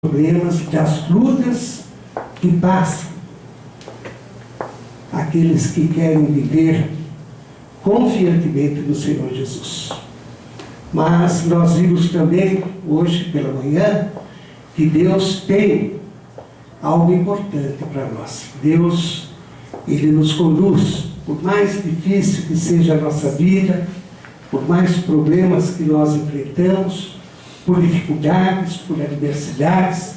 problemas, das lutas que passam aqueles que querem viver confiantemente no Senhor Jesus. Mas nós vimos também, hoje pela manhã, que Deus tem algo importante para nós. Deus, Ele nos conduz, por mais difícil que seja a nossa vida, por mais problemas que nós enfrentamos, por dificuldades, por adversidades,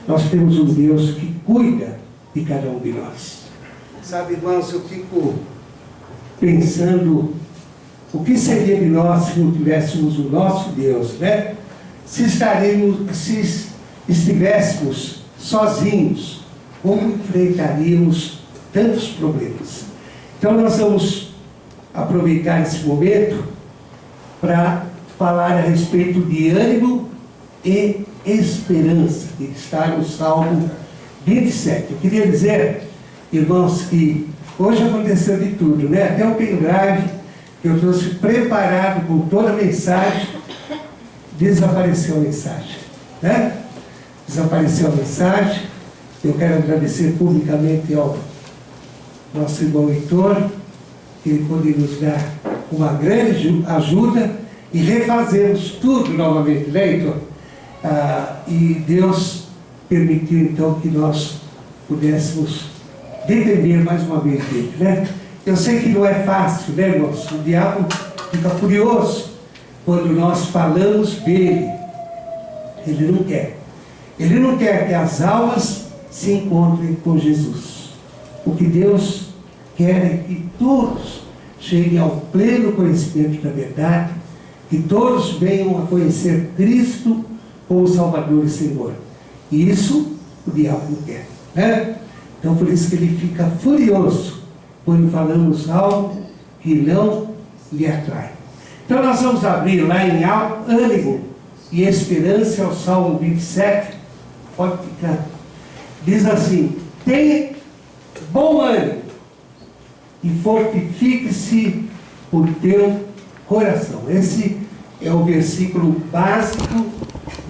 nós temos um Deus que cuida de cada um de nós. Sabe, irmãos, eu fico pensando o que seria de nós se não tivéssemos o nosso Deus, né? Se estivéssemos sozinhos, como enfrentaríamos tantos problemas? Então nós vamos aproveitar esse momento para falar a respeito de ânimo e esperança, que está no Salmo 27. Eu queria dizer, irmãos, que hoje aconteceu de tudo, né? Até o pendrive que eu trouxe preparado com toda a mensagem, desapareceu a mensagem, né? Desapareceu a mensagem. Eu quero agradecer publicamente ao nosso irmão Heitor, que ele pôde nos dar uma grande ajuda e refazemos tudo novamente, né, Heitor? E Deus permitiu então que nós pudéssemos depender mais uma vez dele, né? Eu sei que não é fácil, né, irmãos? O diabo fica furioso quando nós falamos dele. Ele não quer. Ele não quer que as almas se encontrem com Jesus. O que Deus quer é que todos cheguem ao pleno conhecimento da verdade, que todos venham a conhecer Cristo como Salvador e Senhor. E isso o diabo não quer, né? Então por isso que ele fica furioso quando falamos algo que não lhe atrai. Então nós vamos abrir lá em ânimo e esperança ao Salmo 27. Pode ficar. Diz assim: tenha bom ânimo e fortifique-se o teu coração. Esse é o versículo básico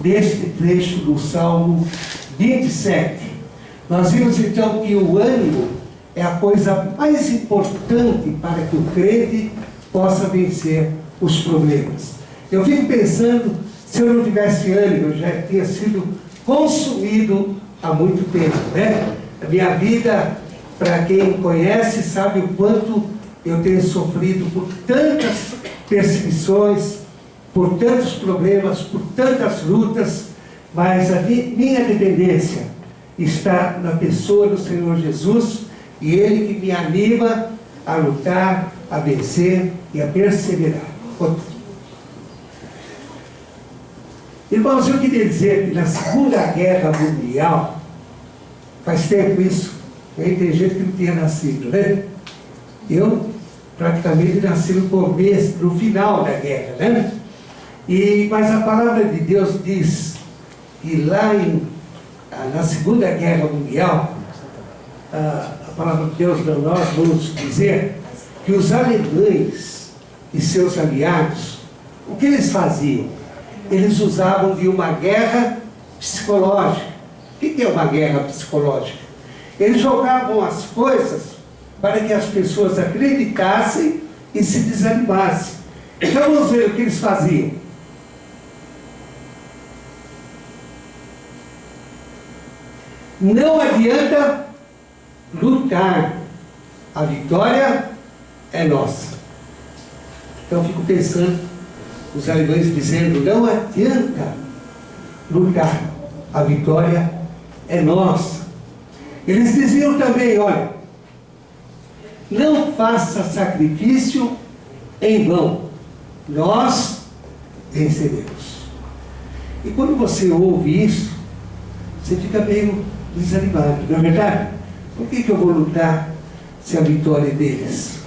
deste trecho do Salmo 27. Nós vimos então que o ânimo é a coisa mais importante para que o crente possa vencer os problemas. Eu fico pensando, se eu não tivesse ânimo, eu já tinha sido consumido há muito tempo, né? A minha vida, para quem conhece, sabe o quanto eu tenho sofrido por tantas perseguições, por tantos problemas, por tantas lutas, mas a minha dependência está na pessoa do Senhor Jesus, e Ele que me anima a lutar, a vencer e a perseverar. Irmãos, eu queria dizer que na Segunda Guerra Mundial, faz tempo isso, tem gente que não tinha nascido, né? Eu praticamente nasci no começo, no final da guerra, né? Mas a palavra de Deus diz que lá na Segunda Guerra Mundial, a palavra de Deus para nós vamos dizer que os alemães e seus aliados, o que eles faziam? Eles usavam de uma guerra psicológica. O que é uma guerra psicológica? Eles jogavam as coisas para que as pessoas acreditassem e se desanimassem. Então vamos ver o que eles faziam. Não adianta lutar, a vitória é nossa. Então eu fico pensando, os alemães dizendo, não adianta lutar, a vitória é nossa. Eles diziam também, olha, não faça sacrifício em vão, nós venceremos. E quando você ouve isso, você fica meio desanimado, não é verdade? Por que eu vou lutar se a vitória é deles?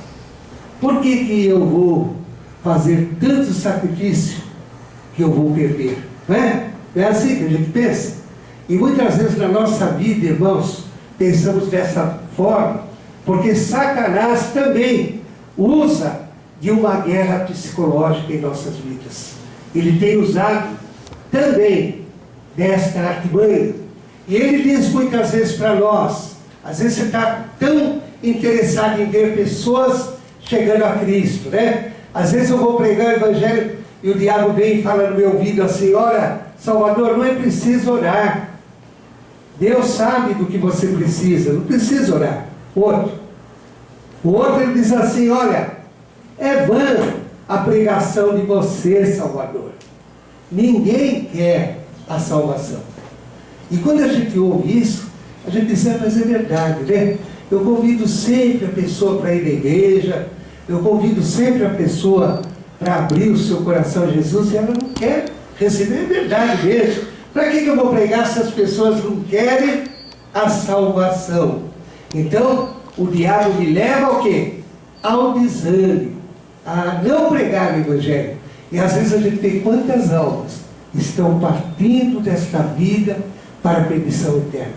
Por que eu vou fazer tanto sacrifício que eu vou perder? Não é? Não é assim que a gente pensa? E muitas vezes na nossa vida, irmãos, pensamos dessa forma, porque Satanás também usa de uma guerra psicológica em nossas vidas. Ele tem usado também desta artimanha. E ele diz muitas vezes para nós, às vezes você está tão interessado em ver pessoas chegando a Cristo, né? Às vezes eu vou pregar o Evangelho e o diabo vem e fala no meu ouvido assim: olha, Salvador, não é preciso orar. Deus sabe do que você precisa, não precisa orar. O outro ele diz assim: olha, é vã a pregação de você, Salvador. Ninguém quer a salvação. E quando a gente ouve isso, a gente diz: mas é verdade, né? Eu convido sempre a pessoa para ir à igreja, eu convido sempre a pessoa para abrir o seu coração a Jesus, e ela não quer receber. É verdade mesmo. Para que eu vou pregar se as pessoas não querem a salvação? Então, o diabo me leva ao quê? Ao desânimo, a não pregar o Evangelho. E às vezes a gente tem quantas almas estão partindo desta vida para a perdição eterna.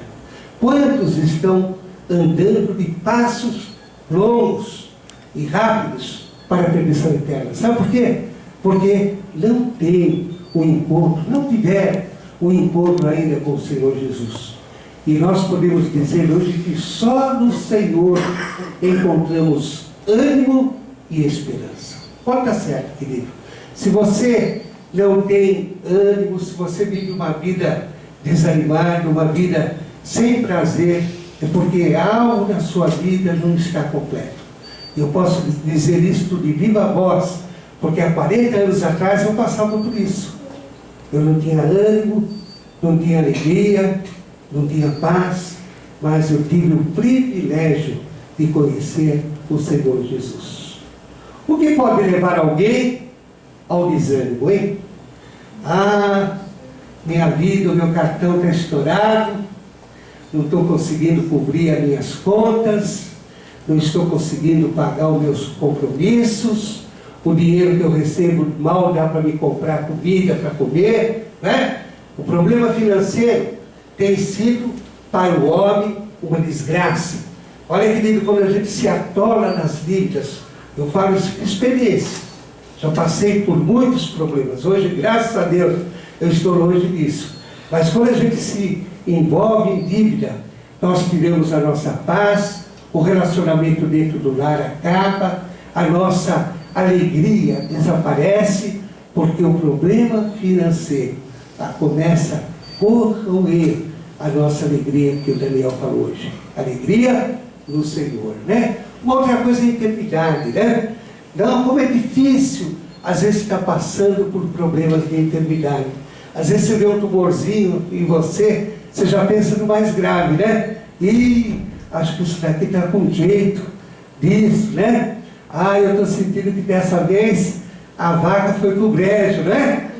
Quantos estão andando de passos longos e rápidos para a perdição eterna? Sabe por quê? Porque não tem o encontro, não tiveram o encontro ainda com o Senhor Jesus. E nós podemos dizer hoje que só no Senhor encontramos ânimo e esperança. Pode estar certo, querido. Se você não tem ânimo, se você vive uma vida desanimada, uma vida sem prazer, é porque algo na sua vida não está completo. Eu posso dizer isto de viva voz, porque há 40 anos atrás eu passava por isso. Eu não tinha ânimo, não tinha alegria, não tinha paz, mas eu tive o privilégio de conhecer o Senhor Jesus. O que pode levar alguém ao desânimo, hein? Ah, minha vida, o meu cartão está estourado, não estou conseguindo cobrir as minhas contas, não estou conseguindo pagar os meus compromissos, o dinheiro que eu recebo mal dá para me comprar comida para comer, né? O problema financeiro tem sido para o homem uma desgraça. Olha, querido, quando a gente se atola nas dívidas, eu falo isso com experiência. Já passei por muitos problemas. Hoje, graças a Deus, eu estou longe disso. Mas quando a gente se envolve em dívida, nós tiramos a nossa paz, o relacionamento dentro do lar acaba, a nossa alegria desaparece, porque o problema financeiro começa a corroer a nossa alegria, que o Daniel falou hoje. Alegria no Senhor, né? Uma outra coisa é a enfermidade, né? Não, como é difícil, às vezes, estar passando por problemas de enfermidade. Às vezes você vê um tumorzinho em você, você já pensa no mais grave, né? E acho que isso daqui está com jeito disso, né? Ah, eu estou sentindo que dessa vez a vaca foi pro brejo, né?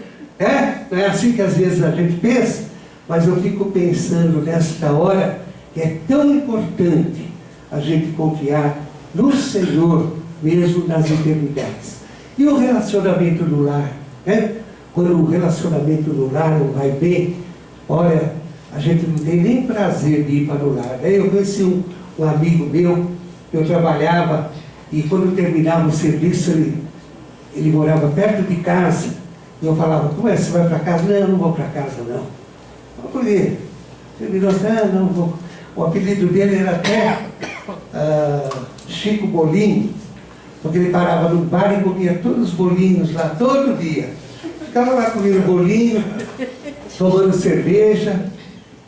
Não é assim que às vezes a gente pensa? Mas eu fico pensando nesta hora que é tão importante a gente confiar no Senhor, mesmo nas enfermidades. E o relacionamento no lar, né? Quando o relacionamento no lar não vai bem, olha, a gente não tem nem prazer de ir para o lar. Eu conheci um amigo meu, eu trabalhava, e quando terminava o serviço, ele morava perto de casa, e eu falava: como é, você vai para casa? Não, eu não vou para casa, não. Por quê? Terminou assim: não vou. O apelido dele era até Chico Bolinho, porque ele parava no bar e comia todos os bolinhos lá, todo dia. Ficava lá comendo bolinho, tomando cerveja,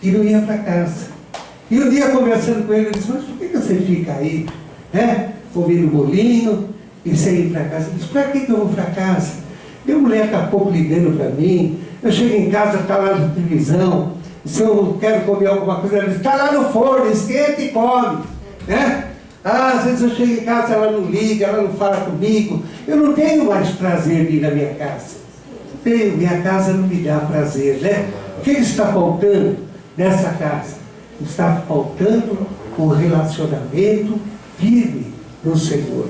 e não ia para casa. E um dia, conversando com ele, eu disse: mas por que você fica aí, né, comendo bolinho e sem ir para casa? Ele disse: para que eu vou para casa? Minha mulher está pouco ligando para mim, eu chego em casa, está lá na televisão, se eu quero comer alguma coisa, ela diz: está lá no forno, esquenta e come, né? Às vezes eu chego em casa, ela não liga, ela não fala comigo, eu não tenho mais prazer de ir na minha casa. Minha casa não me dá prazer, né? O que está faltando nessa casa? Está faltando um relacionamento firme no Senhor.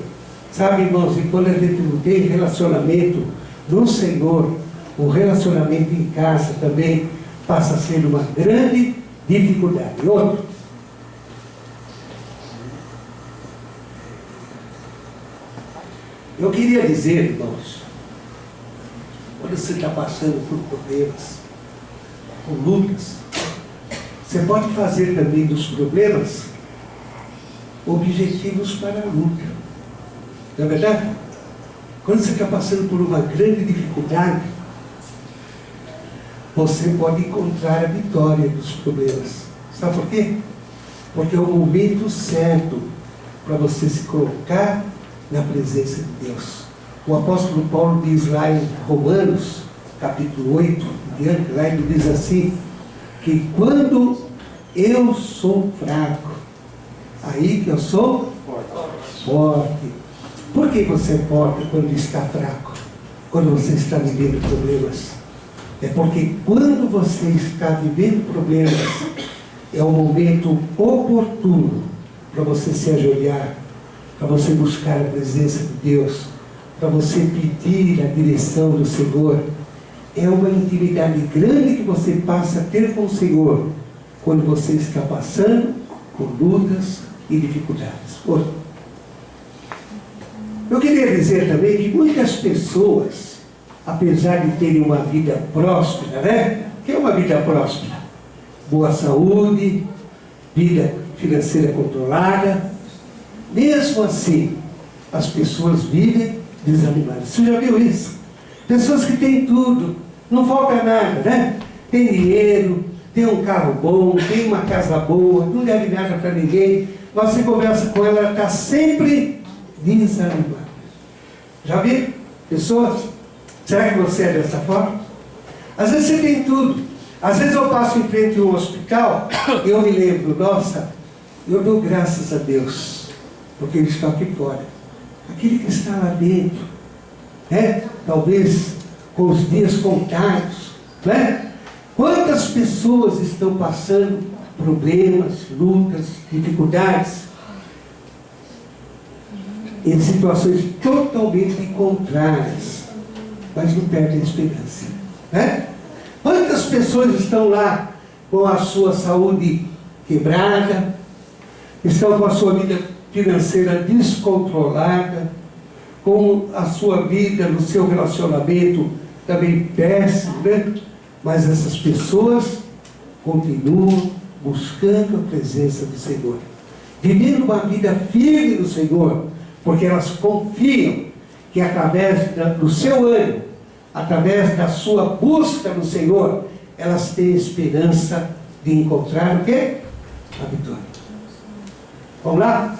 Sabe, irmãos, e quando a gente não tem relacionamento no Senhor, o relacionamento em casa também passa a ser uma grande dificuldade. Outro, eu queria dizer, irmãos, quando você está passando por problemas, com lutas. Você pode fazer também dos problemas objetivos para a luta. Não é verdade? Quando você está passando por uma grande dificuldade, você pode encontrar a vitória dos problemas. Sabe por quê? Porque é o momento certo para você se colocar na presença de Deus. O apóstolo Paulo diz lá em Romanos, capítulo 8, diante, lá ele diz assim, que quando eu sou fraco, aí que eu sou forte. Por que você é forte quando está fraco? Quando você está vivendo problemas? É porque quando você está vivendo problemas, é o momento oportuno para você se ajoelhar, para você buscar a presença de Deus, para você pedir a direção do Senhor. É uma intimidade grande que você passa a ter com o Senhor quando você está passando por lutas e dificuldades. Eu queria dizer também que muitas pessoas, apesar de terem uma vida próspera, né? O que é uma vida próspera? Boa saúde, vida financeira controlada. Mesmo assim, as pessoas vivem desanimadas. Você já viu isso? Pessoas que têm tudo, não falta nada, né? Tem dinheiro, tem um carro bom, tem uma casa boa, não deve nada para ninguém, mas você conversa com ela, ela está sempre desanimada. Já viu? Pessoas? Será que você é dessa forma? Às vezes você tem tudo. Às vezes eu passo em frente a um hospital e eu me lembro, nossa, eu dou graças a Deus, porque Ele está aqui fora. Aquele que está lá dentro, né? Talvez com os dias contados, né? Quantas pessoas estão passando problemas, lutas, dificuldades, em situações totalmente contrárias, mas não perdem a esperança, né? Quantas pessoas estão lá com a sua saúde quebrada, estão com a sua vida financeira descontrolada, com a sua vida no seu relacionamento também péssimo, né? Mas essas pessoas continuam buscando a presença do Senhor, vivendo uma vida firme no Senhor, porque elas confiam que através do seu ânimo, através da sua busca no Senhor, elas têm esperança de encontrar o quê? A vitória. Vamos lá?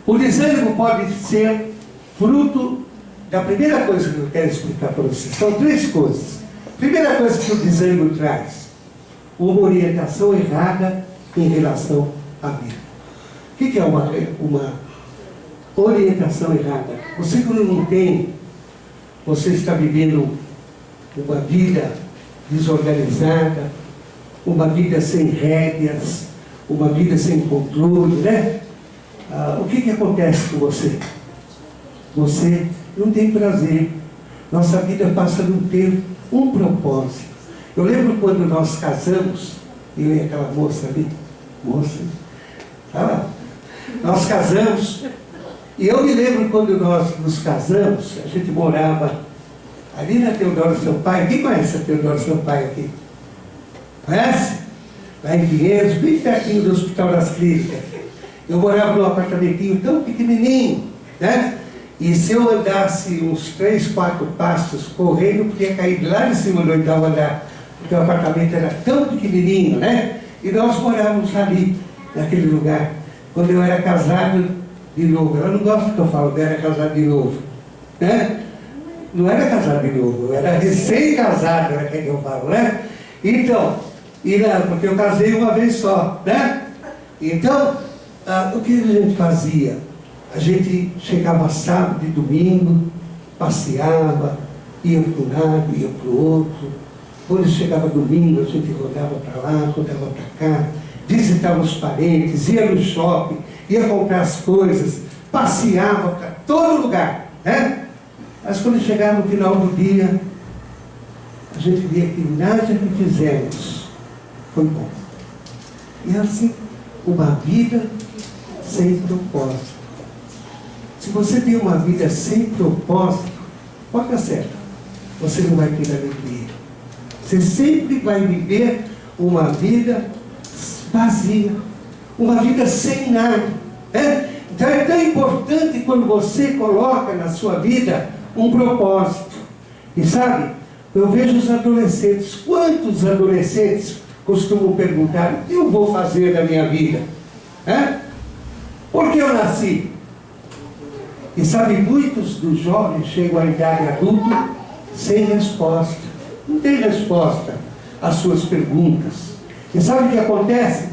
O desânimo pode ser fruto da primeira coisa que eu quero explicar para vocês. São três coisas. Primeira coisa que o desânimo traz: uma orientação errada em relação à vida. O que é uma orientação errada? Você, quando não tem, você está vivendo uma vida desorganizada, uma vida sem rédeas, uma vida sem controle, né? O que acontece com você? Você não tem prazer. Nossa vida passa a não ter um propósito. Eu lembro quando nós casamos, eu e aquela moça ali, nós casamos, e eu me lembro quando nós nos casamos, a gente morava ali na Teodoro Sampaio. Quem conhece a Teodoro Sampaio aqui? Conhece? Lá em Pinheiros, bem pertinho do Hospital das Clínicas. Eu morava num apartamentinho tão pequenininho, né? E se eu andasse uns 3, 4 passos correndo, eu podia cair lá de cima do 8º andar, porque o apartamento era tão pequenininho, né? E nós morávamos ali, naquele lugar. Quando eu era casado de novo, eu não gosto que eu falo que eu era casado de novo, né? Não era casado de novo, eu era recém-casado, era que eu falo, né? Então, porque eu casei uma vez só, né? Então, o que a gente fazia? A gente chegava sábado e domingo, passeava, ia para um lado, ia para o outro. Quando chegava domingo, a gente rodava para lá, rodava para cá, visitava os parentes, ia no shopping, ia comprar as coisas, passeava para todo lugar, né? Mas quando chegava no final do dia, a gente via que nada que fizemos foi bom. E assim, uma vida sem propósito. Se você tem uma vida sem propósito, pode dar certo. Você não vai ter alegria. Você sempre vai viver uma vida vazia, uma vida sem nada, né? Então é tão importante quando você coloca na sua vida um propósito. E sabe, eu vejo os adolescentes, quantos adolescentes costumam perguntar: o que eu vou fazer da minha vida? Por que eu nasci? E sabe, muitos dos jovens chegam à idade adulta sem resposta. Não tem resposta às suas perguntas. E sabe o que acontece?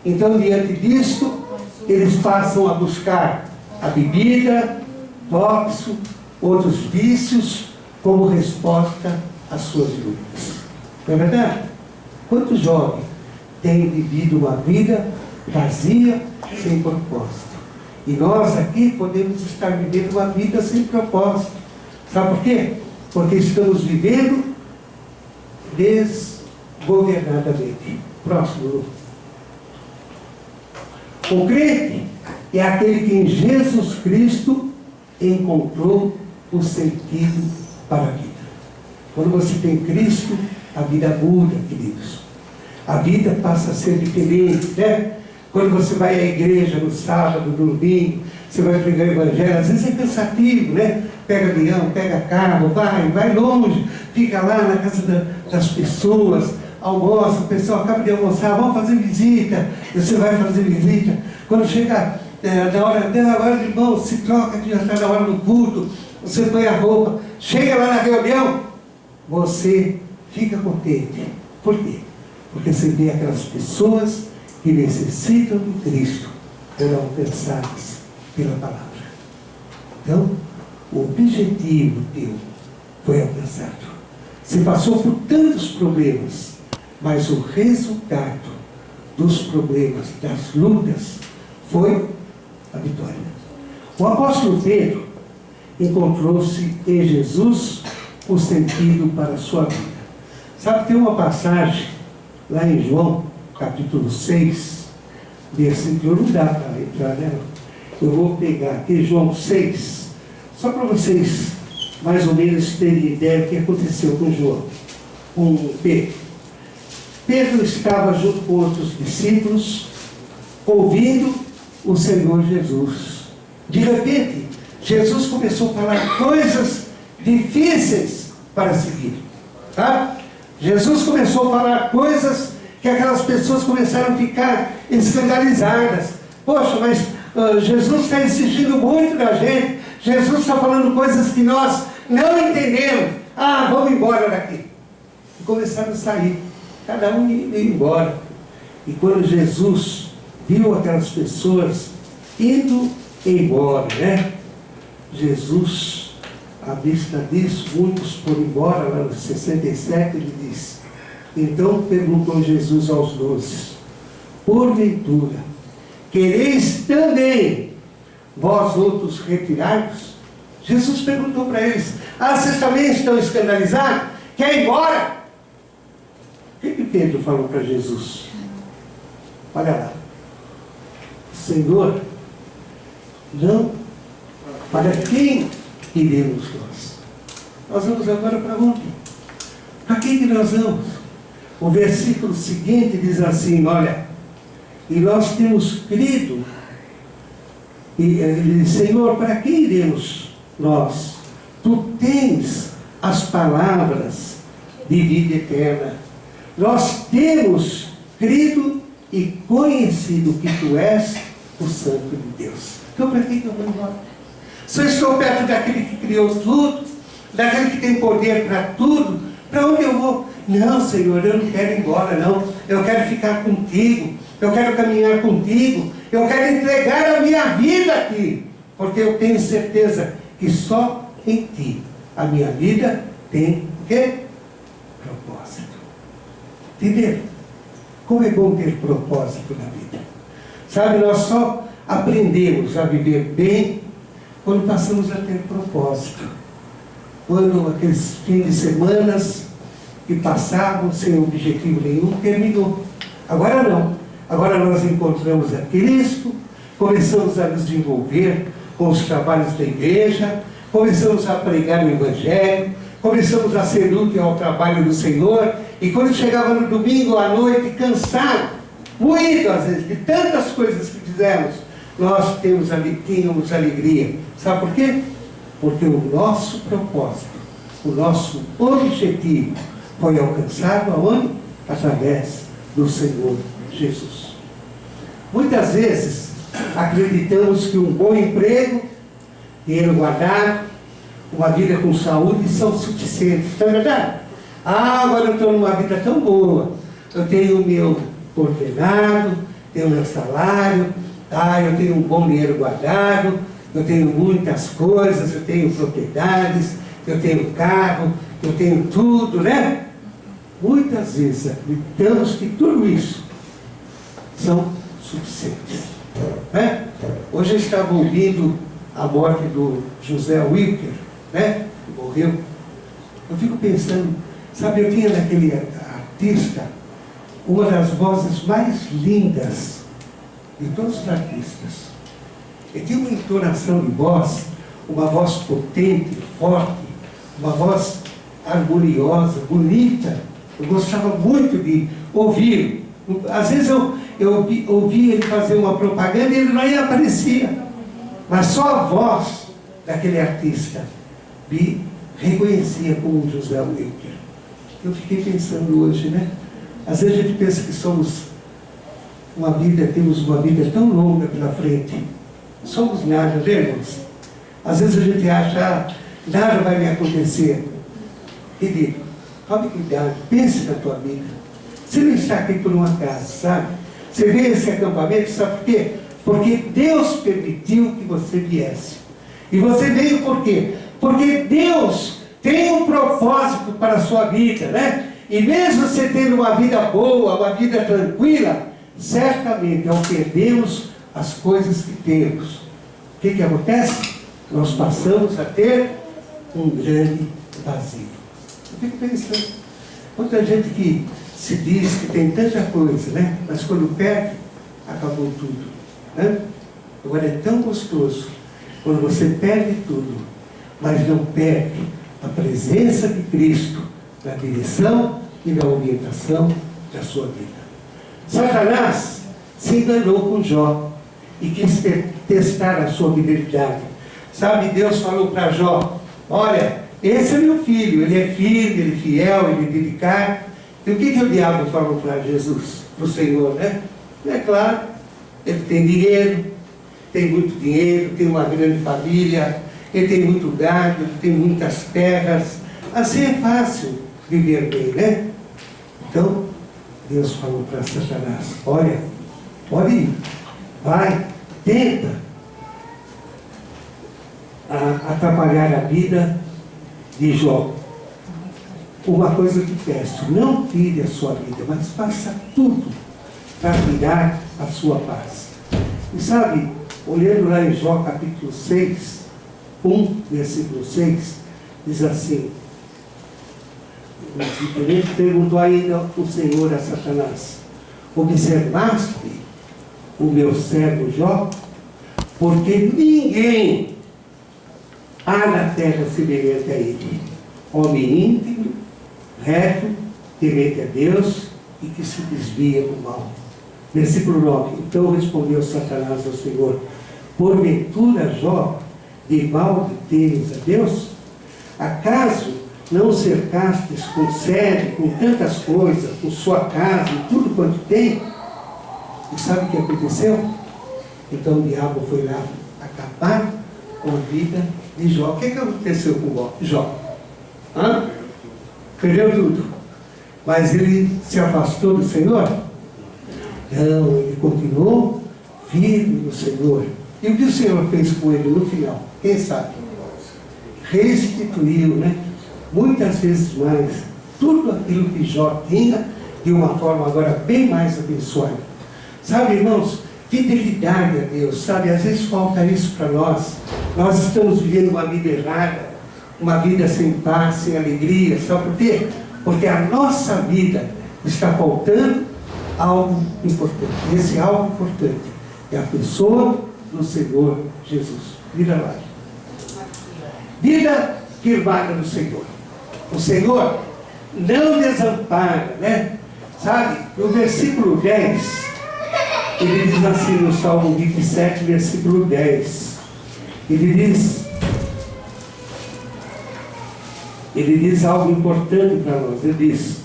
Então diante disso, eles passam a buscar a bebida, tóxico, outros vícios, como resposta às suas dúvidas. Não é verdade? Quantos jovens têm vivido uma vida vazia, sem propósito? E nós aqui podemos estar vivendo uma vida sem propósito. Sabe por quê? Porque estamos vivendo desgovernadamente. Próximo. O crente é aquele que em Jesus Cristo encontrou o sentido para a vida. Quando você tem Cristo, a vida muda, queridos. A vida passa a ser diferente, né? Quando você vai à igreja no sábado, no domingo, você vai pregar o evangelho, às vezes é cansativo, né? Pega avião, pega carro, vai longe, fica lá na casa das pessoas, almoça, o pessoal acaba de almoçar, vamos fazer visita, você vai fazer visita. Quando chega na hora agora de irmão, se troca, já está na hora do culto, você põe a roupa, chega lá na reunião, você fica contente. Por quê? Porque você vê aquelas pessoas que necessitam de Cristo, foram alcançadas pela palavra. Então, o objetivo teu foi alcançado. Você passou por tantos problemas, mas o resultado dos problemas, das lutas, foi a vitória. O apóstolo Pedro encontrou-se em Jesus o sentido para a sua vida. Sabe, tem uma passagem lá em João, capítulo 6, versículo, não dá para entrar, né? Eu vou pegar aqui João 6, só para vocês mais ou menos terem ideia do que aconteceu com João, com Pedro. Pedro estava junto com outros discípulos, ouvindo o Senhor Jesus. De repente, Jesus começou a falar coisas difíceis para seguir. Tá? Jesus começou a falar coisas que aquelas pessoas começaram a ficar escandalizadas. Poxa, mas Jesus está exigindo muito da gente. Jesus está falando coisas que nós não entendemos. Vamos embora daqui. E começaram a sair. Cada um ia embora. E quando Jesus viu aquelas pessoas indo embora, né? Jesus, à vista disso, muitos foram embora, lá no 67, ele disse. Então perguntou Jesus aos 12, porventura, quereis também vós outros retirar-vos? Jesus perguntou para eles, vocês também estão escandalizados? Quer ir embora? O que Pedro falou para Jesus? Olha lá. Senhor, não, para quem iremos nós? Nós vamos agora para onde? Para quem que nós vamos? O versículo seguinte diz assim, olha, e nós temos crido, e ele diz, Senhor, para quem iremos nós? Tu tens as palavras de vida eterna. Nós temos crido e conhecido que tu és o Santo de Deus. Então para que eu vou embora? Se eu estou perto daquele que criou tudo, daquele que tem poder para tudo, para onde eu vou? Não, Senhor, eu não quero ir embora, não. Eu quero ficar contigo, eu quero caminhar contigo, eu quero entregar a minha vida a ti, porque eu tenho certeza que só em ti a minha vida tem o quê? Propósito. Entendeu? Como é bom ter propósito na vida. Sabe, nós só aprendemos a viver bem quando passamos a ter propósito. Quando aqueles fins de semana que passavam sem objetivo nenhum, terminou. Agora não. Agora nós encontramos a Cristo, começamos a nos envolver com os trabalhos da igreja, começamos a pregar o Evangelho, começamos a ser útil ao trabalho do Senhor, e quando chegava no domingo à noite, cansado, moído às vezes, de tantas coisas que fizemos, nós tínhamos alegria. Sabe por quê? Porque o nosso propósito, o nosso objetivo foi alcançado aonde? Através do Senhor Jesus. Muitas vezes acreditamos que um bom emprego, dinheiro guardado, uma vida com saúde são suficientes. Não é verdade? Agora eu estou numa vida tão boa. Eu tenho o meu ordenado, tenho o meu salário, eu tenho um bom dinheiro guardado, eu tenho muitas coisas, eu tenho propriedades, eu tenho carro, eu tenho tudo, né? Muitas vezes acreditamos que tudo isso são suficientes. Né? Hoje eu estava ouvindo a morte do José Wilker, né? Que morreu. Eu fico pensando, sabe, eu tinha naquele artista uma das vozes mais lindas de todos os artistas. Ele tinha uma entonação de voz, uma voz potente, forte, uma voz harmoniosa, bonita. Eu gostava muito de ouvir. Às vezes eu ouvia ele fazer uma propaganda e ele nem aparecia. Mas só a voz daquele artista me reconhecia como José Wilker. Eu fiquei pensando hoje, né? Às vezes a gente pensa que temos uma vida tão longa pela frente. Somos nada, né, irmãos? Às vezes a gente acha, nada vai me acontecer. Querido, tome cuidado, pense na tua vida. Você não está aqui por um acaso, sabe? Você veio esse acampamento, sabe por quê? Porque Deus permitiu que você viesse. E você veio por quê? Porque Deus tem um propósito para a sua vida, né? E mesmo você tendo uma vida boa, uma vida tranquila, certamente ao perdermos as coisas que temos, o que acontece? Nós passamos a ter um grande vazio. Eu fico pensando, quanta gente que se diz que tem tanta coisa, né? Mas quando perde, acabou tudo, né? Agora é tão gostoso quando você perde tudo, mas não perde a presença de Cristo na direção e na orientação da sua vida. Satanás se enganou com Jó e quis testar a sua fidelidade. Sabe, Deus falou para Jó, olha, esse é meu filho, ele é firme, ele é fiel, ele é dedicado. E o que o diabo falou para Jesus, para o Senhor, né? É claro, ele tem dinheiro, tem muito dinheiro, tem uma grande família, ele tem muito gado, ele tem muitas terras. Assim é fácil viver bem, né? Então, Deus falou para Satanás, olha, pode ir, vai, tenta atrapalhar a vida de Jó. Uma coisa que peço, não tire a sua vida, mas faça tudo para tirar a sua paz. E sabe, olhando lá em Jó capítulo 6, 1, versículo 6, diz assim, perguntou ainda o Senhor a Satanás, observaste o meu servo Jó? Porque ninguém há na terra semelhante a ele, homem íntegro, reto, temente a Deus e que se desvia do mal. Versículo 9, então respondeu Satanás ao Senhor, porventura Jó, de mal temes a Deus? Acaso não cercastes com sede, com tantas coisas, com sua casa e tudo quanto tem? E sabe o que aconteceu? Então o diabo foi lá acabar com a vida de Jó. O que aconteceu com Jó? Perdeu tudo. Mas ele se afastou do Senhor? Não, ele continuou firme no Senhor. E o que o Senhor fez com ele no final? Quem sabe? Restituiu, né? Muitas vezes mais, tudo aquilo que Jó tinha, de uma forma agora bem mais abençoada. Sabe, irmãos, fidelidade a Deus, sabe, às vezes falta isso para nós. Nós estamos vivendo uma vida errada, uma vida sem paz, sem alegria, sabe por quê? Porque a nossa vida está faltando algo importante. E esse algo importante é a pessoa do Senhor Jesus. Vida lá. Vida firmada no Senhor. O Senhor não desampara, né? Sabe, no versículo 10, ele diz assim no Salmo 27, versículo 10. Ele diz algo importante para nós. Ele diz: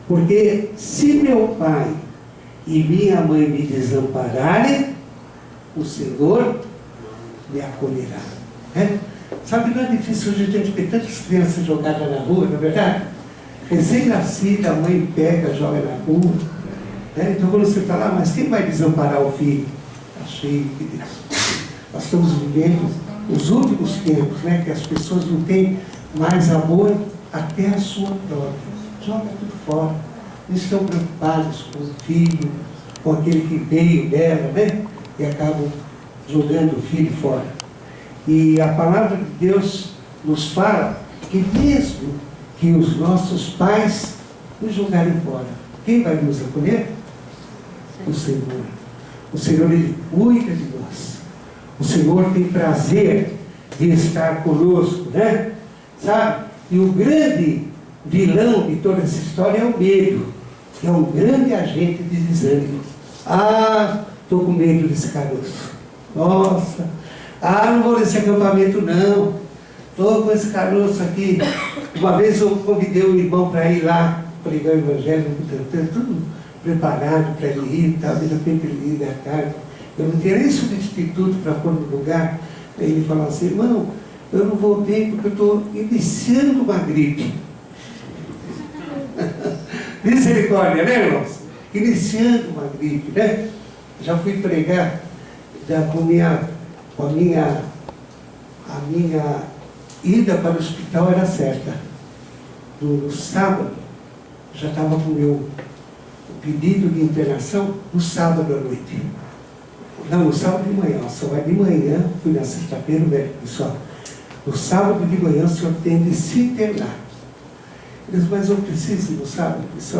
porque se meu pai e minha mãe me desampararem, o Senhor me acolherá. Sabe, não é difícil hoje a gente ver tantas crianças jogadas na rua, não é verdade? Recém-nascida, a mãe pega, joga na rua. Então quando você fala, mas quem vai desamparar o filho? Achei que Deus. Nós estamos vivendo os últimos tempos, que as pessoas não têm mais amor até a sua própria. Joga tudo fora. Eles estão preocupados com o filho, com aquele que veio dela, e acabam jogando o filho fora. E a palavra de Deus nos fala que mesmo que os nossos pais nos jogarem fora, quem vai nos acolher? O Senhor. O Senhor, Ele cuida de nós. O Senhor tem prazer de estar conosco, sabe? E o grande vilão de toda essa história é o medo, que é um grande agente de desânimo. Estou com medo desse caroço. Nossa, não vou nesse acampamento não. Estou com esse caroço aqui. Uma vez eu convidei um irmão para ir lá pregar o Evangelho, tudo preparado para ele ir, de repente ele ia da tarde. Eu não tinha nem substituto para pôr no lugar. Aí ele falou assim: irmão, eu não voltei porque eu estou iniciando uma gripe. Misericórdia, irmãos? Iniciando uma gripe, Já fui pregar a minha ida para o hospital era certa. No sábado, já estava com o meu pedido de internação no sábado à noite. Não, no sábado de manhã. Só vai de manhã, fui na sexta-feira, o médico disse: no sábado de manhã o senhor tem de se internar. Ele disse: mas eu preciso no sábado. Eu disse: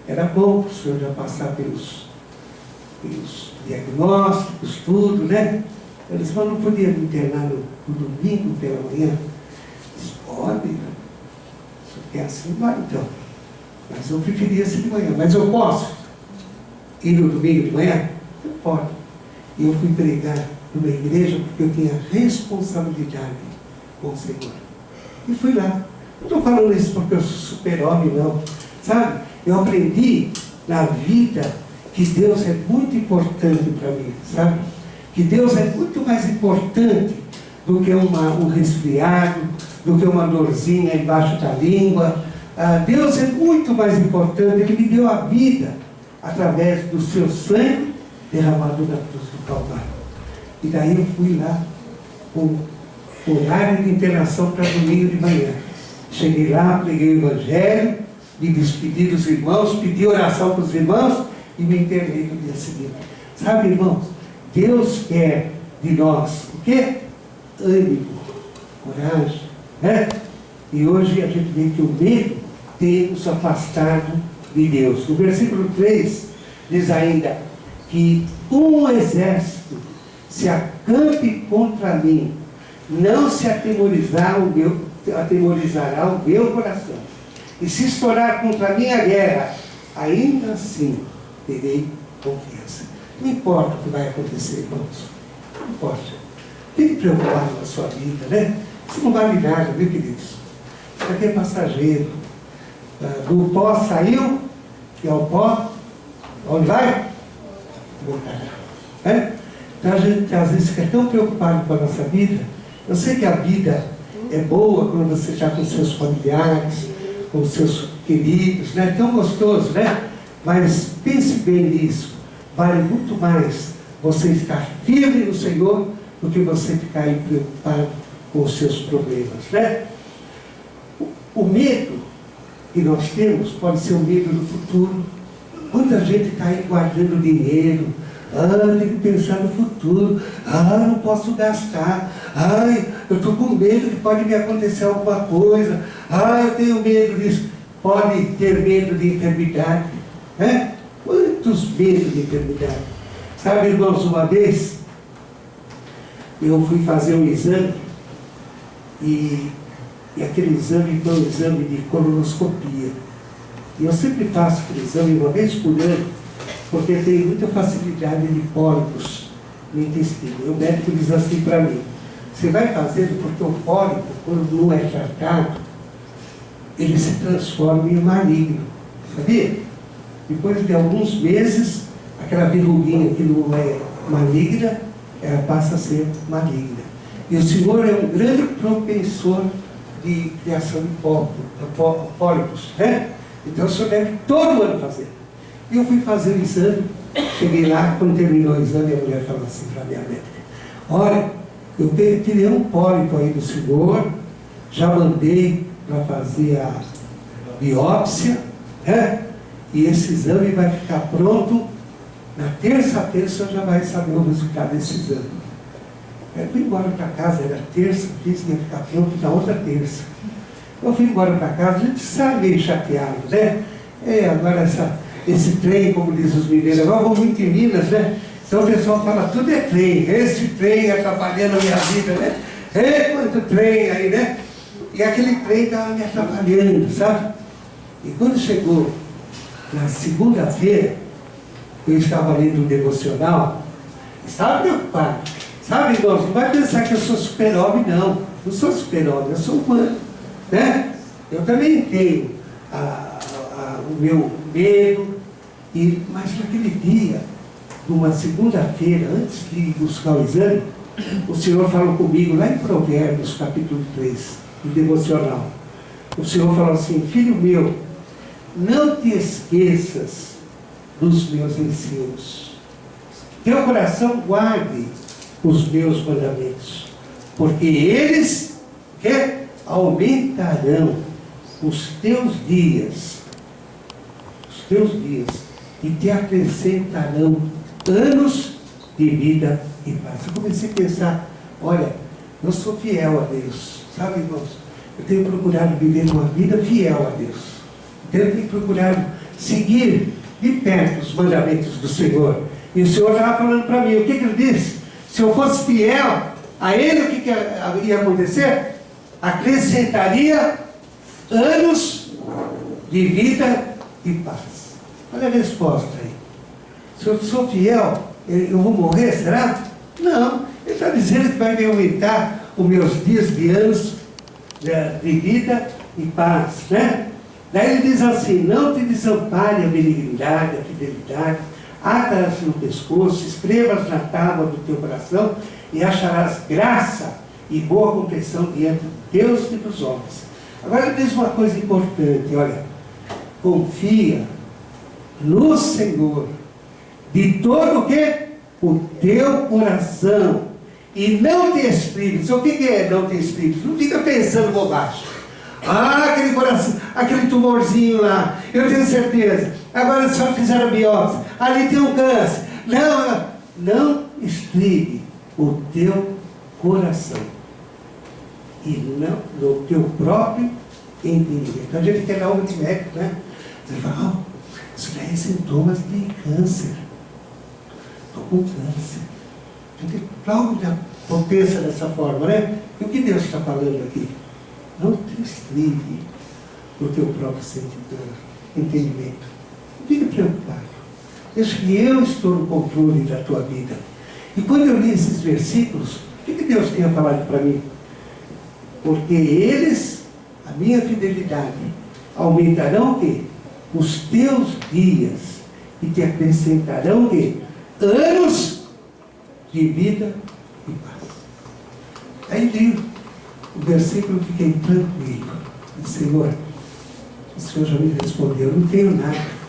era bom para o senhor já passar pelos diagnósticos, tudo, Eu disse: mas não podia me internar no domingo pela manhã? Eu disse: pode, se eu quer assim, vai então. Mas eu preferia ser de manhã. Mas eu posso ir no domingo de manhã? Eu posso. E eu fui pregar numa igreja porque eu tinha responsabilidade com o Senhor. E fui lá. Não estou falando isso porque eu sou super-homem, não. Sabe? Eu aprendi na vida que Deus é muito importante para mim, sabe? Que Deus é muito mais importante do que um resfriado, do que uma dorzinha embaixo da língua. Deus é muito mais importante. Ele me deu a vida através do seu sangue derramado na cruz do Calvário. E daí eu fui lá com horário de internação para domingo de manhã. Cheguei lá, preguei o Evangelho, me despedi dos irmãos, pedi oração para os irmãos e me internei no dia seguinte. Sabe, irmãos, Deus quer de nós o quê? Ânimo, coragem, E hoje a gente vê que o medo tem nos afastado de Deus. No versículo 3 diz ainda que um exército se acampe contra mim, não se atemorizará o meu coração. E se estourar contra mim a guerra, ainda assim terei confiança. Não importa o que vai acontecer, irmãos. Não importa. Fique preocupado com a sua vida, Isso não vale nada, viu, queridos? Isso aqui é passageiro. Do pó saiu, e ao pó, onde vai? Voltará. Então a gente às vezes fica tão preocupado com a nossa vida. Eu sei que a vida é boa quando você está com seus familiares, com seus queridos, tão gostoso, Mas pense bem nisso. Vale muito mais você estar firme no Senhor do que você ficar aí preocupado com os seus problemas, O medo que nós temos pode ser o medo do futuro. Quanta gente está aí guardando dinheiro. Tem que pensar no futuro. Não posso gastar. Eu estou com medo que pode me acontecer alguma coisa. Eu tenho medo disso. Pode ter medo de enfermidade. Quantos medos de enfermidade? Sabe, irmãos, uma vez eu fui fazer um exame, e aquele exame foi um exame de colonoscopia. E eu sempre faço aquele exame uma vez por ano, porque eu tenho muita facilidade de pólipos no intestino. E o médico diz assim para mim: você vai fazendo porque o pólipo, quando não é tratado, ele se transforma em maligno. Sabia? Depois de alguns meses, aquela verruguinha que não é maligna, ela passa a ser maligna. E o senhor é um grande propensor de criação de pólipos, né? Então o senhor deve todo ano fazer. E eu fui fazer o exame, cheguei lá, quando terminou o exame, a mulher falou assim para a minha médica: olha, eu tirei um pólipo aí do senhor, já mandei para fazer a biópsia, né? E esse exame vai ficar pronto na terça-feira, o senhor já vai saber o resultado desse exame. Eu fui embora para casa, era terça, disse que ia ficar pronto na outra terça. Eu fui embora para casa, a gente sai meio chateado, né? Agora esse trem, como diz os mineiros, agora vou muito em Minas, né? Então o pessoal fala, tudo é trem, esse trem atrapalhando a minha vida, né? Quanto trem aí, né? E aquele trem estava me atrapalhando, sabe? E quando chegou na segunda-feira, eu estava lendo um devocional, estava preocupado. Sabe, irmãos, não vai pensar que eu sou super-homem, não. Não sou super-homem, eu sou humano, né? Eu também tenho o meu medo, mas naquele dia, numa segunda-feira, antes de buscar o exame, o Senhor falou comigo, lá em Provérbios, capítulo 3, no devocional. O Senhor falou assim: filho meu, não te esqueças dos meus ensinos. Teu coração guarde os meus mandamentos, porque eles aumentarão os teus dias, e te acrescentarão anos de vida e paz. Eu comecei a pensar, olha, eu sou fiel a Deus, sabe, irmãos? Eu tenho procurado viver uma vida fiel a Deus. Eu tenho procurado seguir de perto os mandamentos do Senhor. E o Senhor estava falando para mim, o que ele disse? Se eu fosse fiel a Ele, o que ia acontecer? Acrescentaria anos de vida e paz. Olha a resposta aí. Se eu sou fiel, eu vou morrer, será? Não. Ele está dizendo que vai me aumentar os meus dias de anos de vida e paz, né? Daí ele diz assim: não te desampare a benignidade, a fidelidade, ata-as no pescoço, escrevas na tábua do teu coração, e acharás graça e boa compreensão diante de Deus e dos homens. Agora ele diz uma coisa importante, olha: confia no Senhor de todo o quê? O teu coração, e não te estribes. O que é não te estribes? Não fica pensando bobagem. Aquele coração, aquele tumorzinho lá, eu tenho certeza. Agora só fizeram a biópsia, ali tem um câncer. Não estribe o teu coração, e não no teu próprio entendimento. Então a gente tem lá um médico, né? Você fala, isso daí é sintomas de câncer. Estou com câncer. A gente logo já pensa dessa forma, né? E o que Deus está falando aqui? Não te estribe no teu próprio entendimento. Não fique preocupado. Deixa que eu estou no controle da tua vida. E quando eu li esses versículos, o que Deus tinha falado para mim? Porque eles, a minha fidelidade, aumentarão o quê? Os teus dias, e te acrescentarão o quê? Anos de vida e paz. Aí li o versículo, fiquei tranquilo. Senhor, o Senhor já me respondeu, eu não tenho nada.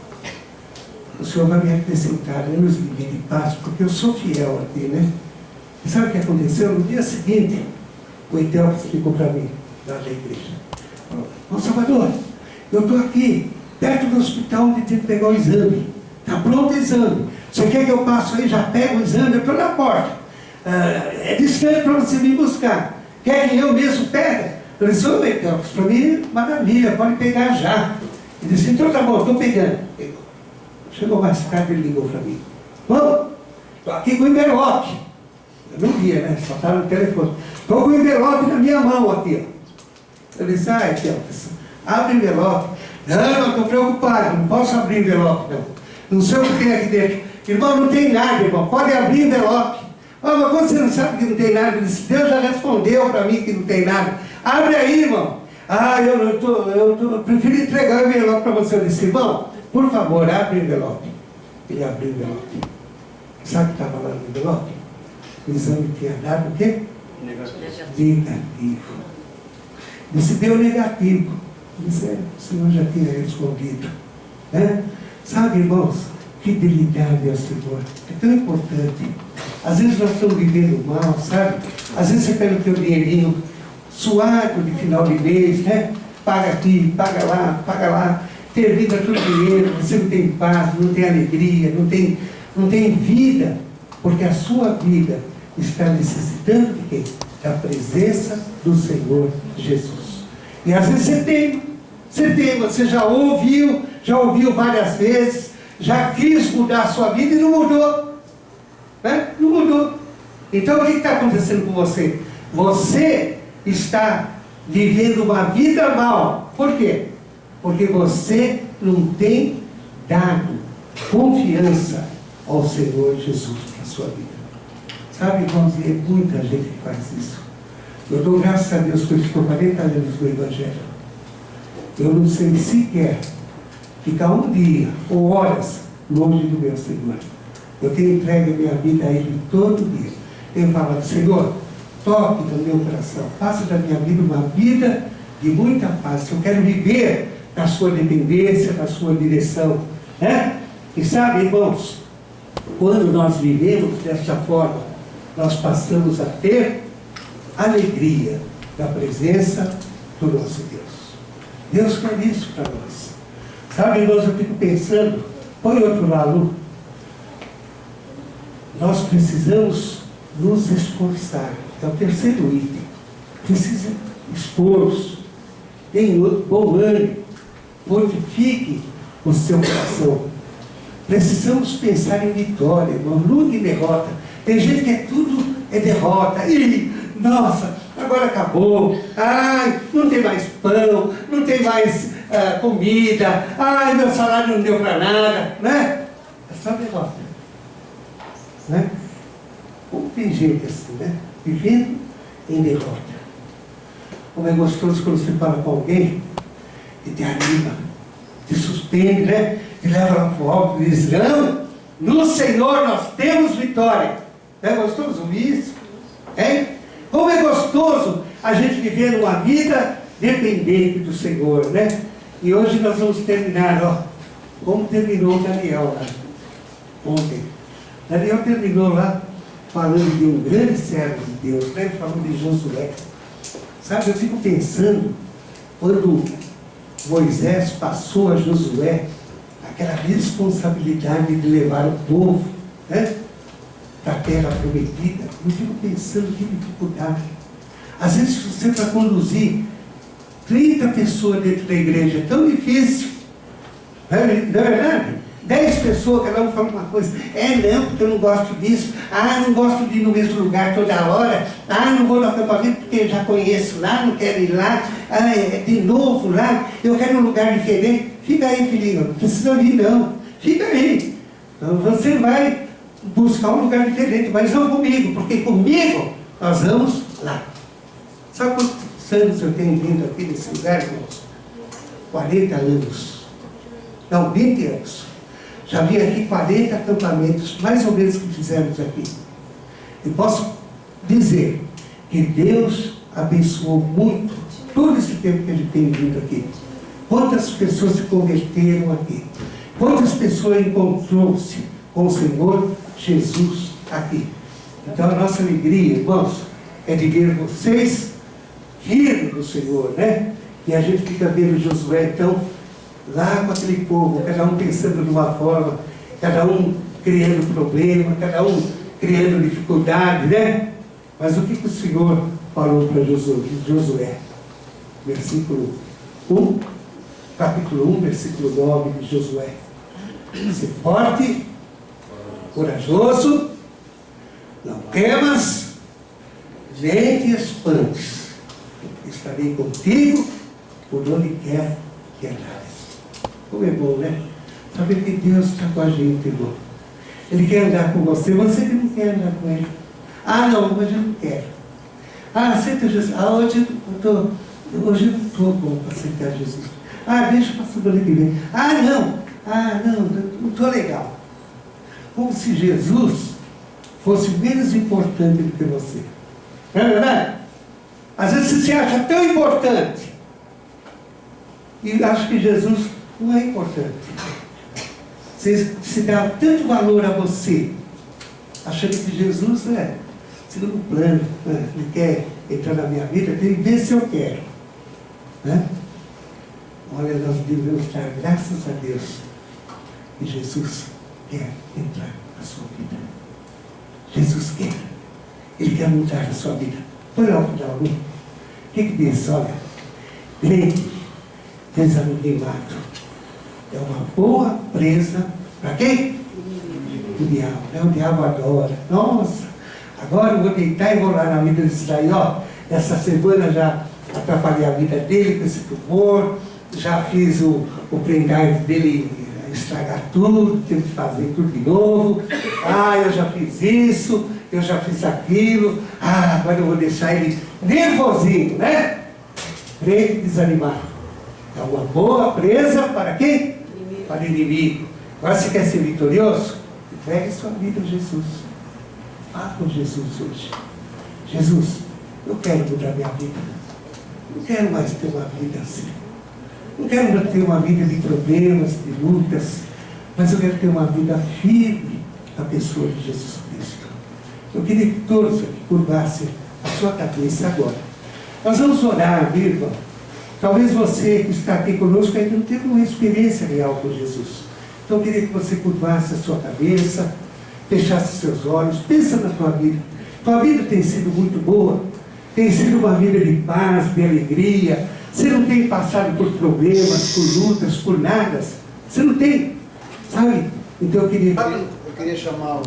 O Senhor vai me acrescentar anos de vida e paz, porque eu sou fiel a Ti, né? E sabe o que aconteceu? No dia seguinte, o Etel explicou para mim, lá da igreja. Falou: Ô Salvador, eu estou aqui, perto do hospital onde tem que pegar o exame. Está pronto o exame. Você quer que eu passe aí, já pego o exame? Eu estou na porta. É distante para você vir buscar. Quer que eu mesmo pegue? Eu disse: ô Etel, para mim, maravilha, pode pegar já. Ele disse: então tá bom, estou pegando. Chegou mais tarde, ele ligou para mim: vamos, estou aqui com o envelope. Eu não via, né? Só estava no telefone. Estou com o envelope na minha mão aqui, ó. Eu disse, Kelton, abre o envelope. Não, estou preocupado, não posso abrir o envelope, não. Não sei o que tem aqui dentro. Irmão, não tem nada, irmão. Pode abrir o envelope. Ah, mas quando você não sabe que não tem nada, eu disse, Deus já respondeu para mim que não tem nada. Abre aí, irmão. Ah, eu prefiro entregar o envelope para você. Eu disse, irmão, por favor, abre o envelope. Ele abriu o envelope. Sabe o que estava lá no envelope? O exame tinha dado o quê? Negativo. Disse, deu negativo. Disse, o Senhor já tinha respondido. Né? Sabe, irmãos, fidelidade ao Senhor é tão importante. Às vezes nós estamos vivendo mal, sabe? Às vezes você pega o teu dinheirinho suado de final de mês, né? Paga aqui, paga lá, termina todo o dinheiro, você não tem paz, não tem alegria, não tem vida, porque a sua vida está necessitando de quê? Da presença do Senhor Jesus. E às vezes você já ouviu várias vezes, já quis mudar a sua vida e não mudou. Né? Não mudou. Então o que está acontecendo com você? Você está vivendo uma vida mal. Por quê? Porque você não tem dado confiança ao Senhor Jesus para a sua vida. Sabe, irmãos, é muita gente que faz isso. Eu dou graças a Deus que eu estou 40 anos no Evangelho. Eu não sei sequer ficar um dia ou horas longe do meu Senhor. Eu tenho entregue a minha vida a Ele todo dia. Tenho falado, Senhor, toque no meu coração, faça da minha vida uma vida de muita paz. Eu quero viver na sua dependência, na sua direção. Né? E sabe, irmãos, quando nós vivemos desta forma, nós passamos a ter alegria da presença do nosso Deus. Deus quer isso para nós. Sabe, irmãos, eu fico pensando, põe outro lado. Nós precisamos nos esforçar. É o terceiro item. Precisa de esforço. Tenha bom ânimo. Fortifique o seu coração. Precisamos pensar em vitória, irmão, nunca em derrota. Tem gente que tudo é derrota. Ih, nossa, agora acabou. Ai, não tem mais pão, não tem mais comida. Ai, meu salário não deu para nada. Né? É só derrota. Né? Como tem gente assim, né? Vivendo em derrota. Como é gostoso quando você fala com alguém e te anima, te suspende, né? Te leva lá para o alto e diz, não, no Senhor nós temos vitória. Não é gostoso ouvir isso? Hein? Como é gostoso a gente viver uma vida dependente do Senhor, né? E hoje nós vamos terminar, ó, como terminou Daniel lá ontem. Daniel terminou lá falando de um grande servo de Deus, né? Falando de Josué. Sabe, eu fico pensando, quando Moisés passou a Josué aquela responsabilidade de levar o povo, né, para a terra prometida, eu fico pensando que dificuldade. Às vezes você para conduzir 30 pessoas dentro da igreja é tão difícil. Não é verdade? 10 pessoas, cada um fala uma coisa. Não, porque eu não gosto disso. Não gosto de ir no mesmo lugar toda hora. Não vou no acampamento porque eu já conheço lá, não quero ir lá. De novo lá, eu quero um lugar diferente. Fica aí, filhinho, não precisa ir não. Fica aí. Então você vai buscar um lugar diferente, mas não comigo, porque comigo nós vamos lá. Sabe quantos anos eu tenho vindo aqui nesse lugar, irmãos? 40 anos. Não, 20 anos. Já vi aqui 40 acampamentos, mais ou menos, que fizemos aqui. E posso dizer que Deus abençoou muito todo esse tempo que a gente tem vindo aqui. Quantas pessoas se converteram aqui? Quantas pessoas encontrou-se com o Senhor Jesus aqui? Então a nossa alegria, irmãos, é de ver vocês firmes no Senhor, né? E a gente fica vendo Josué, então, lá com aquele povo, cada um pensando de uma forma, cada um criando problema, cada um criando dificuldade, né? Mas o que o Senhor falou para Josué? Versículo 1, capítulo 1, versículo 9 de Josué. Ser forte, corajoso, Não temas, nem te espantes. Estarei contigo por onde quer que andares. Como é bom, né? Saber que Deus está com a gente, irmão. Ele quer andar com você que não quer andar com Ele. Ah, não, hoje eu não quero. Ah, aceita Jesus. Ah, hoje eu não estou bom para aceitar Jesus. Ah, deixa para a semana que vem. Ah, não estou legal. Como se Jesus fosse menos importante do que você. Não é verdade? Às vezes você se acha tão importante e acha que Jesus não é importante. Você se dá tanto valor a você, achando que Jesus é segundo plano, né? Ele quer entrar na minha vida, tem que ver se eu quero. Né? Olha, nós devemos dar graças a Deus que Jesus quer entrar na sua vida. Jesus quer. Ele quer mudar a sua vida. Põe lá o final, né? O que diz? Olha, crente desanimado é uma boa presa para quem? O diabo. Né? O diabo adora. Nossa, agora eu vou deitar e rolar na vida desse daí, ó. Essa semana já atrapalhei a vida dele com esse tumor, já fiz o pendrive dele estragar tudo, tenho que fazer tudo de novo. Ah, eu já fiz isso, eu já fiz aquilo. Ah, agora eu vou deixar ele nervosinho, né? Crente desanimado. É uma boa presa para quem? Para o inimigo. Agora você quer ser vitorioso? Entregue sua vida a Jesus. Vá com Jesus hoje. Jesus, eu quero mudar minha vida. Não quero mais ter uma vida assim. Não quero ter uma vida de problemas, de lutas, mas eu quero ter uma vida firme na pessoa de Jesus Cristo. Eu queria que todos aqui curvassem a sua cabeça agora. Nós vamos orar, viu, irmão? Talvez você que está aqui conosco ainda não teve uma experiência real com Jesus. Então eu queria que você curvasse a sua cabeça, fechasse seus olhos, pensa na tua vida. Tua vida tem sido muito boa, tem sido uma vida de paz, de alegria. Você não tem passado por problemas, por lutas, por nada. Você não tem, sabe? Então eu queria chamar o